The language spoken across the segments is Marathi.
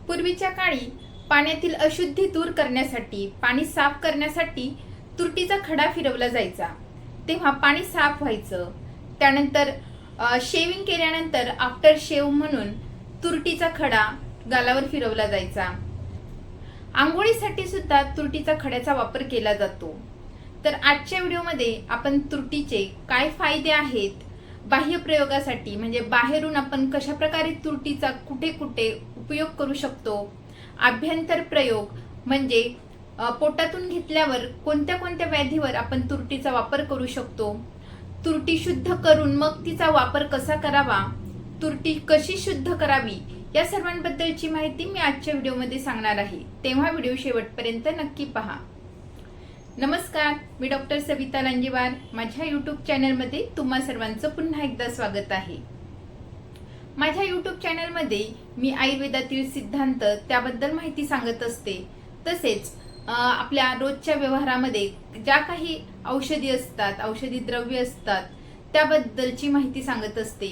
पूर्वीच्या काळी पाण्यातील अशुद्धी दूर करण्यासाठी, पाणी साफ करण्यासाठी तुरटीचा खडा फिरवला जायचा, तेव्हा पाणी साफ व्हायचं. त्यानंतर शेविंग केल्यानंतर आफ्टर शेव म्हणून तुरटीचा खडा गालावर फिरवला जायचा. आंघोळीसाठी सुद्धा तुरटीचा खड्याचा वापर केला जातो. तर आजच्या व्हिडिओमध्ये आपण तुरटीचे काय फायदे आहेत, बाह्य प्रयोगासाठी म्हणजे बाहेरून आपण कशा प्रकारे तुरटीचा कुठे कुठे उपयोग करू शकतो, आभ्यंतर प्रयोग म्हणजे पोटातून घेतल्यावर कोणत्या कोणत्या व्याधीवर आपण तुरटीचा वापर करू शकतो, तुरटी शुद्ध करून मग तिचा वापर कसा करावा, तुरटी कशी शुद्ध करावी, या सर्वांबद्दलची माहिती मी आजच्या व्हिडिओमध्ये सांगणार आहे. तेव्हा व्हिडिओ शेवटपर्यंत नक्की पहा. नमस्कार, मी डॉक्टर सविता लांजेवार. माझ्या यूट्यूब चॅनलमध्ये तुम्हा सर्वांचं पुन्हा एकदा स्वागत आहे. माझ्या यूट्यूब चॅनलमध्ये मी आयुर्वेदातील सिद्धांत त्याबद्दल माहिती सांगत असते. तसेच आपल्या रोजच्या व्यवहारामध्ये ज्या काही औषधी असतात, औषधी द्रव्य असतात, त्याबद्दलची माहिती सांगत असते,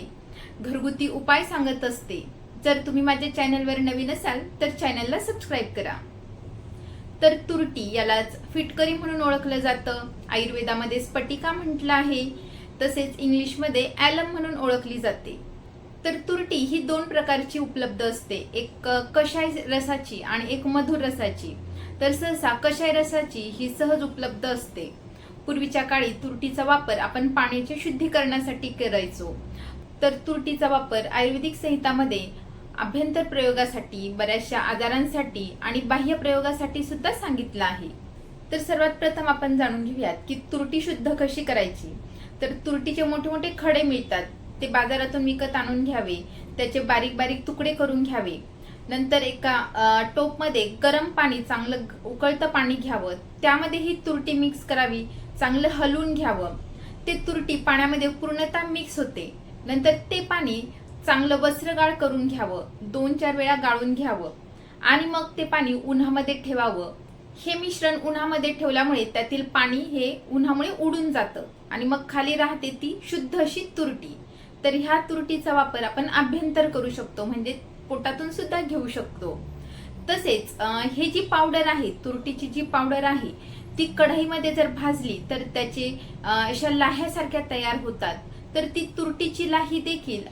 घरगुती उपाय सांगत असते. जर तुम्ही माझ्या चॅनलवर नवीन असाल तर चॅनलला सबस्क्राईब करा. तर तुरटी यालाच फिटकरी म्हणून ओळखलं जातं. आयुर्वेदामध्ये स्फटिका म्हटलं आहे, तसेच इंग्लिशमध्ये ॲलम म्हणून ओळखली जाते. तर तुरटी ही दोन प्रकारची उपलब्ध असते, एक कषाय रसाची आणि एक मधुर रसाची. तर सहसा कषाय रसाची ही सहज उपलब्ध असते. पूर्वीच्या काळी तुरटीचा वापर आपण पाण्याच्या शुद्धीकरणासाठी करायचो. तर तुरटीचा वापर आयुर्वेदिक संहितामध्ये आभ्यंतर प्रयोगासाठी, बऱ्याचशा आजारांसाठी आणि बाह्य प्रयोगासाठी सुद्धा सांगितलं आहे. तर सर्वात प्रथम आपण जाणून घेऊयात की तुरटी शुद्ध कशी करायची. तर तुरटीचे मोठे मोठे खडे मिळतात, ते बाजारातून विकत आणून घ्यावे, त्याचे बारीक बारीक तुकडे करून घ्यावे. नंतर एका टोपमध्ये गरम पाणी, चांगलं उकळतं पाणी घ्यावं, त्यामध्ये ही तुरटी मिक्स करावी, चांगलं हलवून घ्यावं. ते तुरटी पाण्यामध्ये पूर्णतः मिक्स होते. नंतर ते पाणी चांगलं वस्त्रगाळ करून घ्यावं, 2-4 वेळा गाळून घ्यावं आणि मग ते पाणी उन्हामध्ये ठेवावं. हे मिश्रण उन्हामध्ये ठेवल्यामुळे त्यातील पाणी हे उन्हामुळे उडून जातं आणि मग खाली राहते ती शुद्ध अशी तुरटी. तर ह्या तुरटीचा वापर आपण आभ्यंतर करू शकतो, म्हणजे पोटातून सुद्धा घेऊ शकतो. तसेच हे जी पावडर आहे, तुरटीची जी पावडर आहे, ती कढईमध्ये जर भाजली तर त्याचे अशा लाह्यासारख्या तयार होतात. तर ती तुरटीची लाही देखील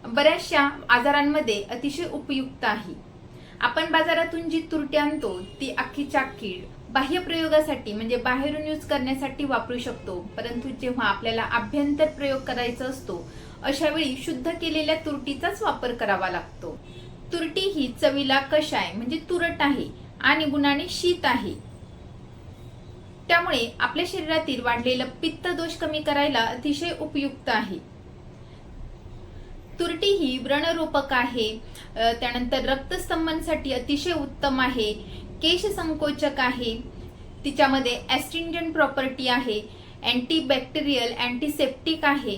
बऱ्याचशा आजारांमध्ये अतिशय उपयुक्त आहे. आपण बाजारातून जी तुरटी आणतो ती अख्खीच्या अख्खी बाह्य प्रयोगासाठी म्हणजे बाहेरून यूज करण्यासाठी वापरू शकतो. परंतु जेव्हा आपल्याला आभ्यंतर प्रयोग करायचा असतो, अशा वेळी शुद्ध केलेल्या तुरटीचाच वापर करावा लागतो. तुरटी ही चवीला कषाय म्हणजे तुरट आहे आणि गुणाने शीत आहे. त्यामुळे आपल्या शरीरातील वाढलेला पित्त दोष कमी करायला अतिशय उपयुक्त आहे. तुरटी ही व्रणरोपक आहे, त्यानंतर रक्तस्तंभनासाठी अतिशय उत्तम आहे, केश संकोचक आहे, तिच्यामध्ये ॲस्ट्रिंजंट प्रॉपर्टी आहे, अँटीबॅक्टेरियल, अँटीसेप्टिक आहे.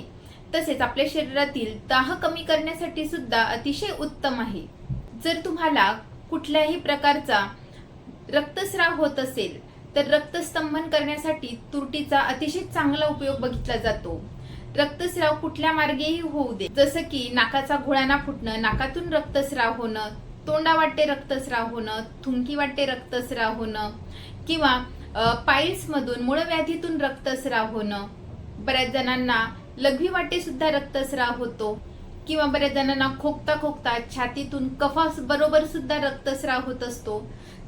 तसेच आपल्या शरीरातील दाह कमी करण्यासाठी सुद्धा अतिशय उत्तम आहे. जर तुम्हाला कुठल्याही प्रकारचा रक्तस्राव होत असेल तर रक्तस्तंभन करण्यासाठी तुरटीचा अतिशय चांगला उपयोग बघितला जातो. रक्तस्राव कुठल्या मार्गेही होऊ दे, जसं की नाकाचा घोळाना फुटणं, नाकातून रक्तस्राव होणं, तोंडावाटे रक्तस्राव होणं, थुंकी वाटे रक्तस्राव होणं किंवा पाईल्स मधून मूळव्याधीतून रक्तस्राव होणं, बऱ्याच जणांना लघवी वाटे सुद्धा रक्तस्राव होतो किंवा बऱ्याच जणांना खोकता खोकता छातीतून कफास बरोबर सुद्धा रक्तस्राव होत असतो.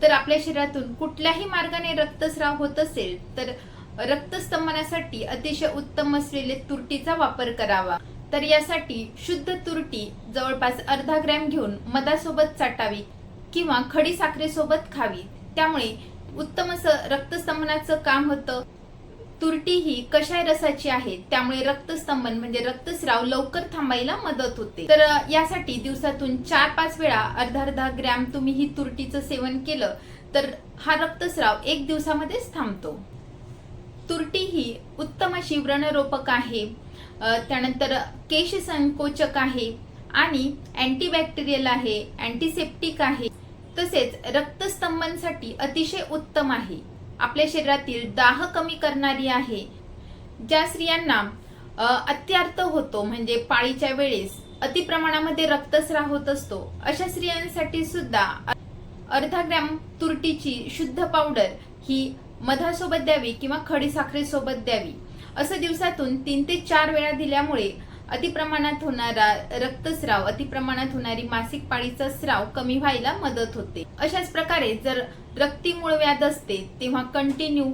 तर आपल्या शरीरातून कुठल्याही मार्गाने रक्तस्राव होत असेल तर रक्तस्तंभनासाठी अतिशय उत्तम असलेले तुरटीचा वापर करावा. तर यासाठी शुद्ध तुरटी जवळपास अर्धा ग्रॅम घेऊन मधासोबत चाटावी किंवा खडी साखरेसोबत खावी. त्यामुळे उत्तम असं रक्तस्तंभनाचं काम होतं. तुरटी ही कषाय रसाची आहे, त्यामुळे रक्तस्तंभन म्हणजे रक्तस्राव लवकर थांबायला मदत होते. तर यासाठी दिवसातून 4-5 वेळा अर्धा ग्रॅम तुम्ही ही तुरटीचं सेवन केलं तर हा रक्तस्राव 1 दिवसामध्येच थांबतो. तुरटी ही उत्तम अशी व्रणरोपक आहे, त्यानंतर केश संकोचक आहे आणि अँटीबॅक्टेरियल आहे, अँटीसेप्टिक आहे, तसेच रक्तस्तंभनासाठी अतिशय उत्तम आहे. आपल्या शरीरातील दाह कमी करणारी आहे. ज्या स्त्रियांना अत्यार्थ होतो म्हणजे पाळीच्या वेळेस अति प्रमाणामध्ये रक्तस्राव होत असतो, अशा स्त्रियांसाठी सुद्धा अर्धा ग्रॅम तुरटीची शुद्ध पावडर ही मधासोबत द्यावी किंवा खडीसाखरेसोबत द्यावी. असं दिवसातून 3 ते 4 वेळा दिल्यामुळे अतिप्रमाणात होणारा रक्तस्राव, अतिप्रमाणात होणारी मासिक पाळीचा स्राव कमी व्हायला मदत होते. अशाच प्रकारे जर रक्ती मूळव्याध असते तेव्हा कंटिन्यू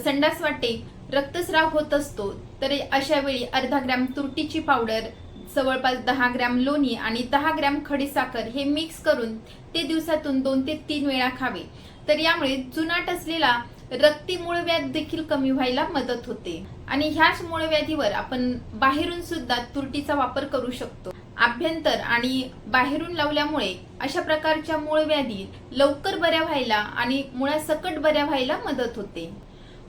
संडास वाटे रक्तस्राव होत असतो, तर अशा वेळी अर्धा ग्रॅम तुरटीची पावडर, जवळपास 10 ग्रॅम लोणी आणि 10 ग्रॅम खडीसाखर हे मिक्स करून ते दिवसातून 2 ते 3 वेळा खावे. तर यामुळे जुनाट असलेला रक्ती मूळव्याध देखील कमी व्हायला मदत होते. आणि ह्याच मूळव्याधीवर आपण बाहेरून सुद्धा तुरटीचा वापर करू शकतो. आभ्यंतर आणि बाहेरून लावल्यामुळे अशा प्रकारच्या मूळव्याधी लवकर बऱ्या व्हायला आणि मुळासकट बऱ्या व्हायला मदत होते.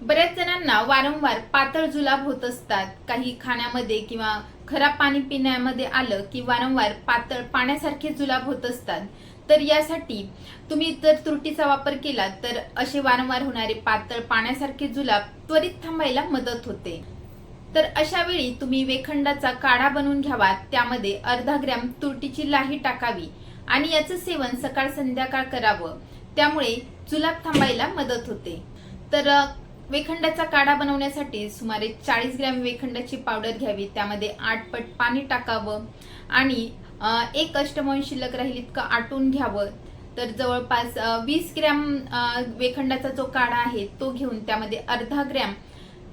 बऱ्याच जणांना वारंवार पातळ जुलाब होत असतात. काही खाण्यामध्ये किंवा खराब पाणी पिण्यामध्ये आलं की वारंवार पातळ पाण्यासारखे जुलाब होत असतात. तर यासाठी तुम्ही जर तुरटीचा वापर केला तर असे वारंवार होणारे पातळ पाण्यासारखे जुलाब त्वरित थांबायला मदत होते. तर अशा वेळी तुम्ही वेखंडाचा काढा बनवून घ्यावा. त्यामध्ये अर्धा ग्रॅम तुरटीची लाही टाकावी आणि याचं सेवन सकाळ संध्याकाळ करावं. त्यामुळे जुलाब थांबायला मदत होते. तर वेखंडाचा काढा बनवण्यासाठी सुमारे 40 ग्रॅम वेखंडाची पावडर घ्यावी. त्यामध्ये 8 पट पाणी टाकावं आणि 1 अष्टमोन शिल्लक राहील इतकं आटून घ्यावं. तर जवळपास 20 ग्रॅम वेखंडाचा जो काढा आहे तो घेऊन त्यामध्ये अर्धा ग्रॅम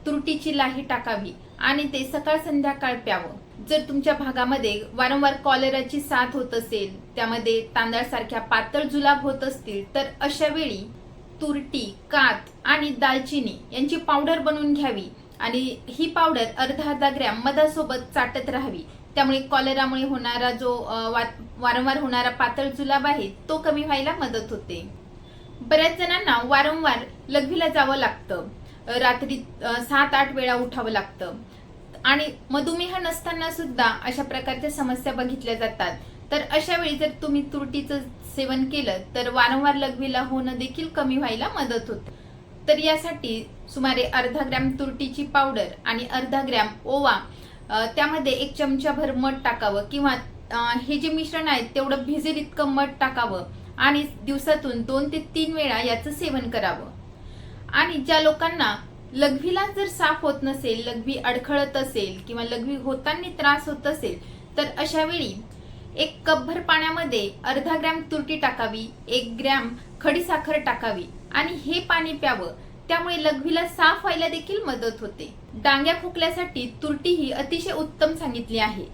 तुरटीची लाही टाकावी आणि ते सकाळ संध्याकाळ प्यावं. जर तुमच्या भागामध्ये वारंवार कॉलेराची साथ होत असेल, त्यामध्ये तांदळासारख्या पातळ जुलाब होत असतील, तर अशा वेळी तुरटी, कात आणि दालचिनी यांची पावडर बनवून घ्यावी आणि ही पावडर अर्धा ग्रॅम मधासोबत चाटत राहावी. त्यामुळे कॉलेरामुळे होणारा जो वारंवार होणारा पातळ जुलाब आहे तो कमी व्हायला मदत होते. बऱ्याच जणांना वारंवार लघवीला जावं लागतं, रात्री 7-8 वेळा उठावं लागतं आणि मधुमेह नसताना सुद्धा अशा प्रकारच्या समस्या बघितल्या जातात. तर अशा वेळी जर तुम्ही तुरटीचं सेवन केलं तर वारंवार लघवीला होणं देखील कमी व्हायला मदत होते. तर यासाठी सुमारे अर्धा ग्रॅम तुरटीची पावडर आणि अर्धा ग्रॅम ओवा, त्यामध्ये 1 चमचाभर मध टाकावं किंवा हे जे मिश्रण आहे तेवढं भिजेल इतकं मध टाकावं आणि दिवसातून 2 ते 3 वेळा याचं सेवन करावं. आणि ज्या लोकांना लघवीला जर साफ होत नसेल, लघवी अडखळत असेल किंवा लघवी होताना त्रास होत असेल, तर अशा वेळी 1 कपभर पाण्यामध्ये अर्धा ग्रॅम तुरटी टाकावी, 1 ग्रॅम खडीसाखर टाकावी आणि हे पाणी प्यावं. त्यामुळे लघवीला साफ व्हायला देखील मदत होते. डांग्या खोकल्यासाठी तुरटी ही अतिशय उत्तम सांगितली आहे.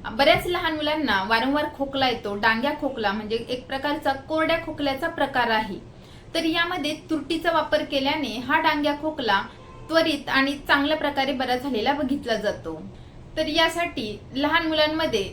बऱ्याच लहान मुलांना वारंवार खोकला येतो. डांग्या खोकला म्हणजे एक प्रकारचा कोरड्या खोकल्याचा प्रकार आहे. तर यामध्ये तुरटीचा वापर केल्याने हा डांग्या खोकला त्वरित आणि चांगल्या प्रकारे बरा झालेला बघितला जातो. तर यासाठी लहान मुलांमध्ये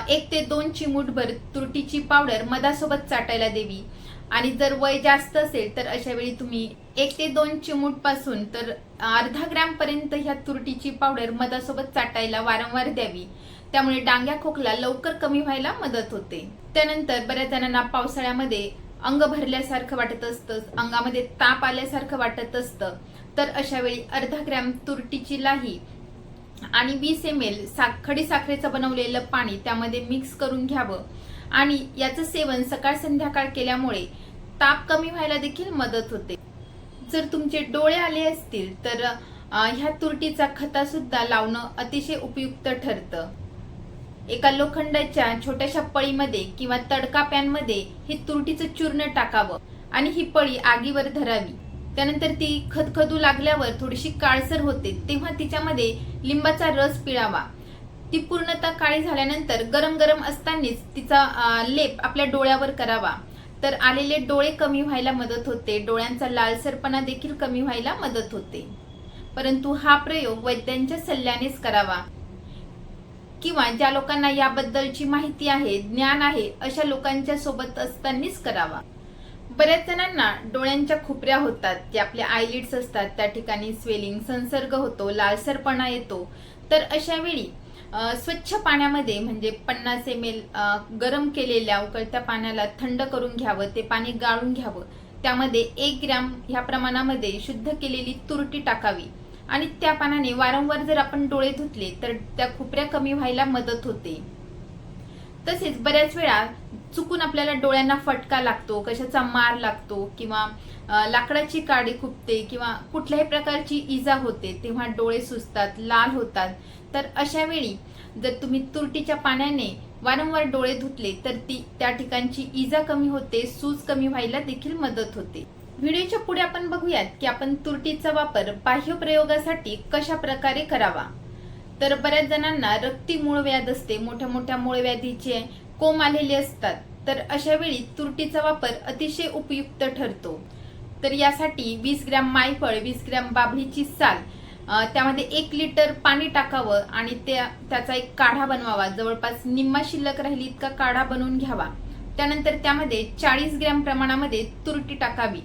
1 ते 2 चिमूटभर तुरटीची पावडर मधासोबत चाटायला द्यावी आणि जर वय जास्त असेल तर अशा वेळी तुम्ही 1 ते 2 चिमूट पासून तर अर्धा ग्रॅम पर्यंत ह्या तुरटीची पावडर मधासोबत चाटायला वारंवार द्यावी. त्यामुळे डांग्या खोकला लवकर कमी व्हायला मदत होते. त्यानंतर बऱ्याच जणांना पावसाळ्यामध्ये अंग भरल्यासारखं वाटत असतं, अंगामध्ये ताप आल्यासारखं वाटत असतं. तर अशा वेळी अर्धा ग्रॅम तुरटीची लाही आणि 20 ml खडीसाखरेचं बनवलेलं पाणी त्यामध्ये मिक्स करून घ्यावं आणि याचं सेवन सकाळ संध्याकाळ केल्यामुळे ताप कमी व्हायला देखील मदत होते. जर तुमचे डोळे आले असतील तर ह्या तुरटीचा खता सुद्धा लावणं अतिशय उपयुक्त ठरतं. एका लोखंडाच्या छोट्याशा पळीमध्ये किंवा तडका पॅनमध्ये हे तुरटीचं चूर्ण टाकावं आणि ही पळी आगीवर धरावी. त्यानंतर ती खदखदू लागल्यावर थोडीशी काळसर होते तेव्हा तिच्यामध्ये लिंबाचा रस पिळावा. ती पूर्णतः काळी झाल्यानंतर गरम गरम असतानाच तिचा लेप आपल्या डोळ्यावर करावा. तर आलेले डोळे कमी व्हायला मदत होते. डोळ्यांचा लालसरपणा देखील कमी व्हायला मदत होते. परंतु हा प्रयोग वैद्यांच्या सल्ल्यानेच करावा किंवा ज्या लोकांना याबद्दलची माहिती आहे, ज्ञान आहे, अशा लोकांच्या सोबत असतानाच करावा. बऱ्याच जणांना डोळ्यांच्या खुपऱ्या होतात, जे आपले आयलिड्स असतात त्या ठिकाणी स्वेलिंग, संसर्ग होतो, लालसरपणा येतो. तर अशा वेळी स्वच्छ पाण्यामध्ये म्हणजे 50 ml गरम केलेल्या उकळत्या पाण्याला थंड करून घ्यावं. ते पाणी गाळून घ्यावं. त्यामध्ये 1 ग्रॅम ह्या प्रमाणामध्ये शुद्ध केलेली तुरटी टाकावी आणि त्या पाण्याने वारंवार जर आपण डोळे धुतले तर त्या खुपऱ्या कमी व्हायला मदत होते. तसेच बऱ्याच वेळा चुकून आपल्याला डोळ्यांना फटका लागतो, कशाचा मार लागतो किंवा लाकडाची काडी खुपते किंवा कुठल्याही प्रकारची इजा होते, तेव्हा डोळे सुजतात, लाल होतात. तर अशा वेळी जर तुम्ही तुरटीच्या पाण्याने वारंवार डोळे धुतले तर त्या ठिकाणची इजा कमी होते, सूज कमी व्हायला देखील मदत होते. व्हिडिओच्या पुढे आपण बघूयात की आपण तुरटीचा वापर बाह्य प्रयोगासाठी कशा प्रकारे करावा. तर बऱ्याच जणांना रक्ती मूळव्याध असते, मोठ्या मोठ्या मूळव्याधीचे कोंब आलेले असतात. तर अशा वेळी तुरटीचा वापर अतिशय उपयुक्त ठरतो. तर यासाठी 20 ग्रॅम मायफळ, 20 ग्रॅम बाभळीची साल, त्यामध्ये 1 लिटर पाणी टाकावं आणि त्याचा एक काढा बनवावा. जवळपास निम्मा शिल्लक राहिली इतका काढा बनवून घ्यावा. त्यानंतर त्यामध्ये 40 ग्रॅम प्रमाणामध्ये तुरटी टाकावी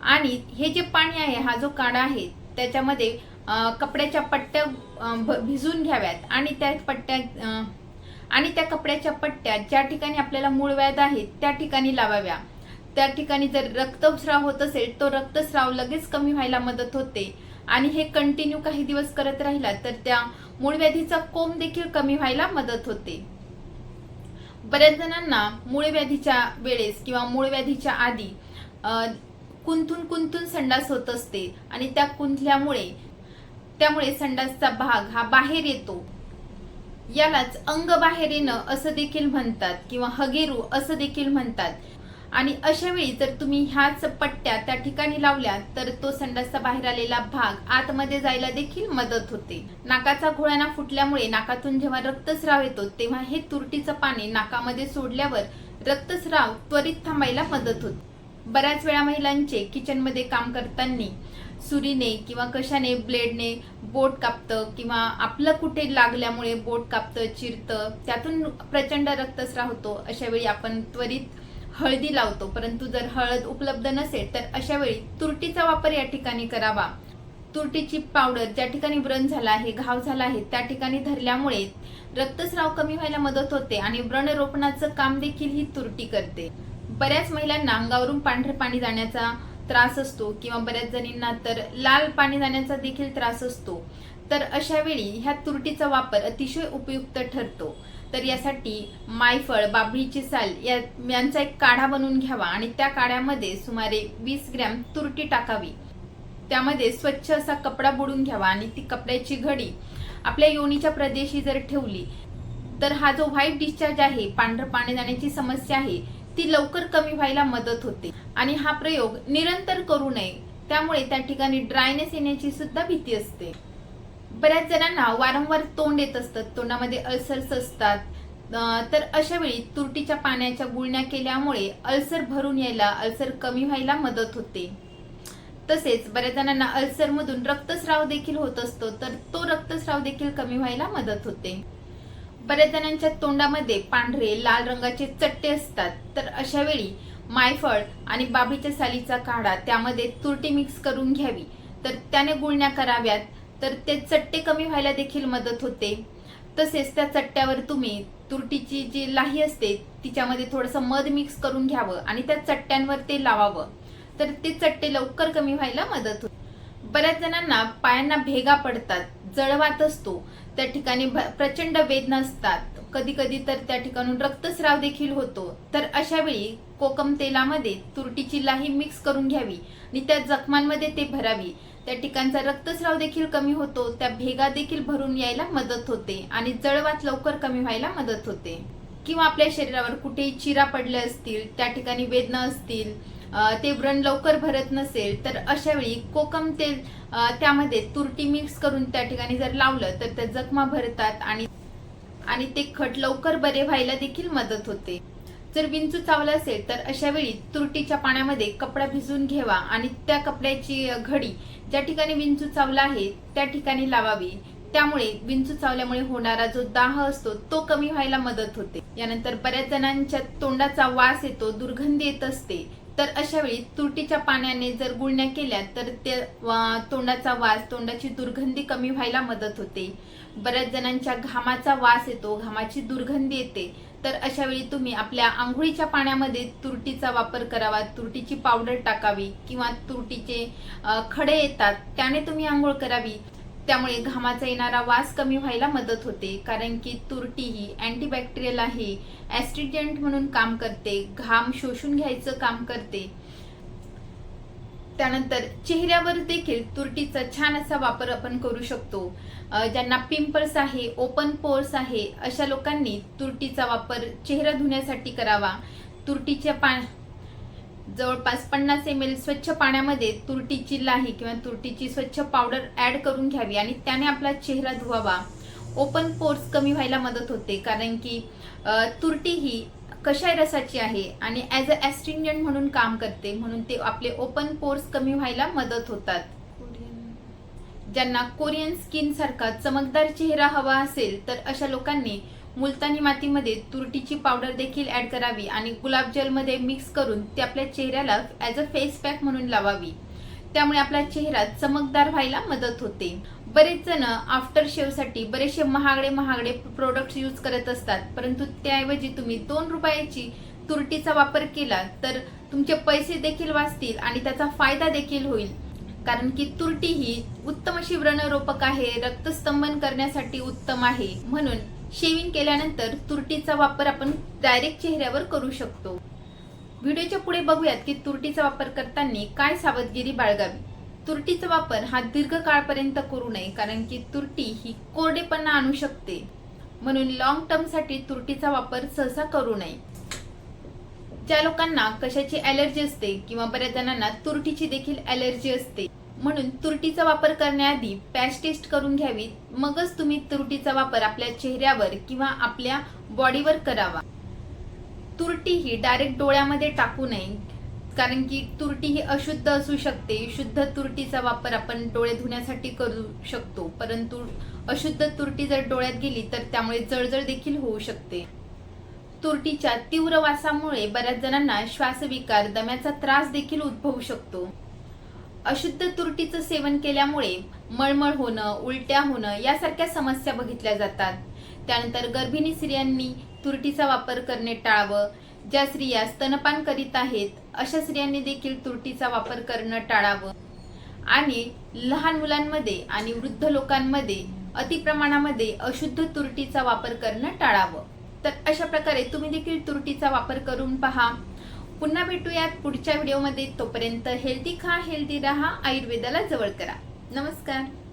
आणि हे जे पाणी आहे, हा जो काढा आहे, त्याच्यामध्ये कपड्याच्या पट्ट्या भिजवून घ्याव्यात आणि त्या कपड्याच्या पट्ट्या ज्या ठिकाणी आपल्याला मूळव्याध आहे त्या ठिकाणी लावाव्या. त्या ठिकाणी जर रक्तस्राव होत असेल तो रक्तस्राव लगेच कमी व्हायला मदत होते आणि हे कंटिन्यू काही दिवस करत राहिला तर त्या मूळव्याधीचा कोंब देखील कमी व्हायला मदत होते. बऱ्याच जणांना मूळव्याधीच्या वेळेस किंवा मूळव्याधीच्या आधी कुंथून संडास होत असते आणि त्या त्यामुळे संडासचा भाग हा बाहेर येतो. यालाच अंग बाहेर येणं असं देखील म्हणतात किंवा हगेरू असं देखील म्हणतात. आणि अशा वेळी जर तुम्ही ह्याच पट्ट्या त्या ठिकाणी लावल्या तर तो संडासचा बाहेर आलेला भाग आतमध्ये जायला देखील मदत होते. नाकाचा घोळाना फुटल्यामुळे नाकातून जेव्हा रक्तस्राव येतो तेव्हा हे तुरटीचं पाणी नाकामध्ये सोडल्यावर रक्तस्राव त्वरित थांबायला मदत होते. बऱ्याच वेळा महिलांचे किचनमध्ये काम करताना सुरीने किंवा कशाने ब्लेडने बोट कापतं किंवा आपलं कुठे लागल्यामुळे बोट कापतं, चिरतं, त्यातून प्रचंड रक्तस्राव होतो. अशा वेळी आपण त्वरित हळदी लावतो, परंतु जर हळद उपलब्ध नसेल तर अशा वेळी तुरटीचा वापर या ठिकाणी करावा. तुरटीची पावडर ज्या ठिकाणी व्रण झाला आहे, घाव झाला आहे, त्या ठिकाणी धरल्यामुळे रक्तस्राव कमी व्हायला मदत होते आणि व्रणरोपणाचं काम देखील ही तुरटी करते. बऱ्याच महिलांना अंगावरून पांढरे पाणी जाण्याचा त्रास असतो किंवा बऱ्याच जणींना तर लाल पाणी जाण्याचा देखील त्रास असतो. तर अशा वेळी ह्या तुरटीचा वापर अतिशय उपयुक्त ठरतो. तर यासाठी मायफळ, बाभळीची साल यांचा एक काढा बनवून घ्यावा आणि त्या काढ्यामध्ये सुमारे 20 ग्रॅम तुरटी टाकावी. त्यामध्ये स्वच्छ असा कपडा बुडून घ्यावा आणि ती कपड्याची घडी आपल्या योनीच्या प्रदेशी जर ठेवली तर हा जो व्हाईट डिस्चार्ज आहे, पांढरं पाणी जाण्याची समस्या आहे, ती लवकर कमी व्हायला मदत होते. आणि हा प्रयोग निरंतर करू नये, त्यामुळे त्या ठिकाणी ड्रायनेस येण्याची सुद्धा भीती असते. बऱ्याच जणांना वारंवार तोंड येत असतात, तोंडामध्ये अल्सर्स असतात. तर अशा वेळी तुरटीच्या पाण्याच्या गुळण्या केल्यामुळे अल्सर भरून यायला, अल्सर कमी व्हायला मदत होते. तसेच बऱ्याच जणांना अल्सर मधून रक्तस्राव देखील होत असतो, तर तो रक्तस्राव देखील कमी व्हायला मदत होते. बऱ्याच जणांच्या तोंडामध्ये पांढरे लाल रंगाचे चट्टे असतात. तर अशा वेळी मायफळ आणि बाभळीच्या सालीचा काढा, त्यामध्ये तुरटी मिक्स करून घ्यावी. तर त्याने गुळण्या कराव्यात, तर ते चट्टे कमी व्हायला देखील मदत होते. तसेच त्या चट्ट्यावर तुम्ही तुरटीची जी लाही असते तिच्यामध्ये थोडंसं मध मिक्स करून घ्यावं आणि त्या चट्ट्यांवर ते लावावं. तर ते चट्टे लवकर कमी व्हायला मदत होते. बऱ्याच जणांना पायांना भेगा पडतात, जळवात असतो, त्या ठिकाणी प्रचंड वेदना असतात, कधी कधी तर त्या ठिकाणून रक्तस्राव देखील होतो. तर अशा वेळी कोकम तेलामध्ये तुरटीची लाही मिक्स करून घ्यावी आणि त्या जखमांमध्ये ते भरावी. त्या ठिकाणचा रक्तस्राव देखील कमी होतो, त्या भेगा देखील भरून यायला मदत होते आणि जळवात लवकर कमी व्हायला मदत होते. किंवा आपल्या शरीरावर कुठेही चिरा पडले असतील, त्या ठिकाणी वेदना असतील, ते व्रण लवकर भरत नसेल, तर अशा वेळी कोकम तेल त्यामध्ये तुरटी मिक्स करून त्या ठिकाणी जर लावलं तर त्या जखमा भरतात आणि ते खट लवकर बरे व्हायला देखील मदत होते. जर विंचू चावला असेल तर अशा वेळी तुरटीच्या पाण्यामध्ये कपडा भिजवून घ्यावा आणि त्या कपड्याची घडी ज्या ठिकाणी विंचू चावला आहे त्या ठिकाणी लावावी. त्यामुळे विंचू चावल्यामुळे होणारा जो दाह असतो तो कमी व्हायला मदत होते. यानंतर बऱ्याच जणांच्या तोंडाचा वास येतो, दुर्गंधी येत असते. तर अशा वेळी तुरटीच्या पाण्याने जर गुळण्या केल्या तर तोंडाचा वास, तोंडाची दुर्गंधी कमी व्हायला मदत होते. बऱ्याच जणांच्या घामाचा वास येतो, घामाची दुर्गंधी येते. तर अशा वेळी तुम्ही आपल्या आंघोळीच्या पाण्यामध्ये तुरटीचा वापर करावा. तुरटीची पावडर टाकावी किंवा तुरटीचे खडे येतात त्याने तुम्ही आंघोळ करावी. त्यामुळे घामाचा येणारा वास कमी व्हायला मदत होते, कारण की तुरटी ही अँटीबॅक्टेरियल आहे, ॲस्ट्रिजंट म्हणून काम करते, घाम शोषून घ्यायचं काम करते. त्यानंतर चेहऱ्यावर देखील तुरटीचा छान असा वापर आपण करू शकतो. ज्यांना पिंपल्स आहे, ओपन पोर्स आहे, अशा लोकांनी तुरटीचा वापर चेहरा धुण्यासाठी करावा. तुरटीच्या जवळपास 50 ml स्वच्छ पाण्यामध्ये तुरटीची लाही किंवा तुरटीची स्वच्छ पावडर ऍड करून घ्यावी आणि त्याने आपला चेहरा धुवावा. ओपन पोर्स कमी व्हायला मदत होते, कारण की तुरटी ही कषाय रसाची आहे आणि ॲज अ ॲस्ट्रिंजंट म्हणून काम करते, म्हणून ते आपले ओपन पोर्स कमी व्हायला मदत होतात. ज्यांना कोरियन स्किन सारखा चमकदार चेहरा हवा असेल तर अशा लोकांनी मुलतानी मातीमध्ये तुरटीची पावडर देखील ऍड करावी आणि गुलाबजल मध्ये मिक्स करून ती आपल्या चेहऱ्याला ॲज अ फेस पॅक म्हणून लावावी. त्यामुळे आपला चेहरा चमकदार व्हायला मदत होते. बरेच जण आफ्टर शेव साठी बरेचसे महागडे प्रोडक्ट्स यूज करत असतात, परंतु त्याऐवजी तुम्ही 2 रुपयाची तुरटीचा वापर केला तर तुमचे पैसे देखील वाचतील आणि त्याचा फायदा देखील होईल. कारण की तुरटी ही उत्तम अशी व्रणरोपक आहे, रक्तस्तंभन करण्यासाठी उत्तम आहे. म्हणून शेविंग केल्यानंतर तुरटीचा वापर आपण डायरेक्ट चेहऱ्यावर करू शकतो. व्हिडिओच्या पुढे बघूयात की तुरटीचा वापर करताना काय सावधगिरी बाळगावी. तुरटीचा वापर हा दीर्घ काळपर्यंत करू नये, कारण की तुरटी ही कोरडेपणा आणू शकते. म्हणून लॉंग टर्म साठी तुरटीचा वापर सहसा करू नये. ज्या लोकांना कशाची ॲलर्जी असते किंवा बऱ्याच जणांना तुरटीची देखील ॲलर्जी असते, म्हणून तुरटीचा वापर करण्याआधी पॅच टेस्ट करून घ्यावी, मगच तुम्ही तुरटीचा वापर आपल्या चेहऱ्यावर किंवा आपल्या बॉडीवर करावा. तुरटी ही डायरेक्ट डोळ्यामध्ये टाकू नये, कारण की तुरटी ही अशुद्ध असू शकते. शुद्ध तुरटीचा वापर आपण डोळे धुण्यासाठी करू शकतो, परंतु अशुद्ध तुरटी जर डोळ्यात गेली तर त्यामुळे जळजळ देखील होऊ शकते. तुरटीच्या तीव्र वासामुळे बऱ्याच जणांना श्वासविकार, दम्याचा त्रास देखील उद्भवू शकतो. अशुद्ध तुरटीचं सेवन केल्यामुळे मळमळ होणं, उलट्या होणं यासारख्या समस्या बघितल्या जातात. त्यानंतर गर्भिणी स्त्रियांनी तुरटीचा वापर करणे टाळावं. ज्या स्त्रिया स्तनपान करीत आहेत अशा स्त्रियांनी देखील तुरटीचा वापर करणं टाळावं. आणि लहान मुलांमध्ये आणि वृद्ध लोकांमध्ये अतिप्रमाणामध्ये अशुद्ध तुरटीचा वापर करणं टाळावं. तर अशा प्रकारे तुम्ही देखील तुरटीचा वापर करून पहा. पुन्हा भेटूयात पुढच्या व्हिडिओमध्ये. तोपर्यंत हेल्दी खा, हेल्दी राहा, आयुर्वेदाला जवळ करा. नमस्कार.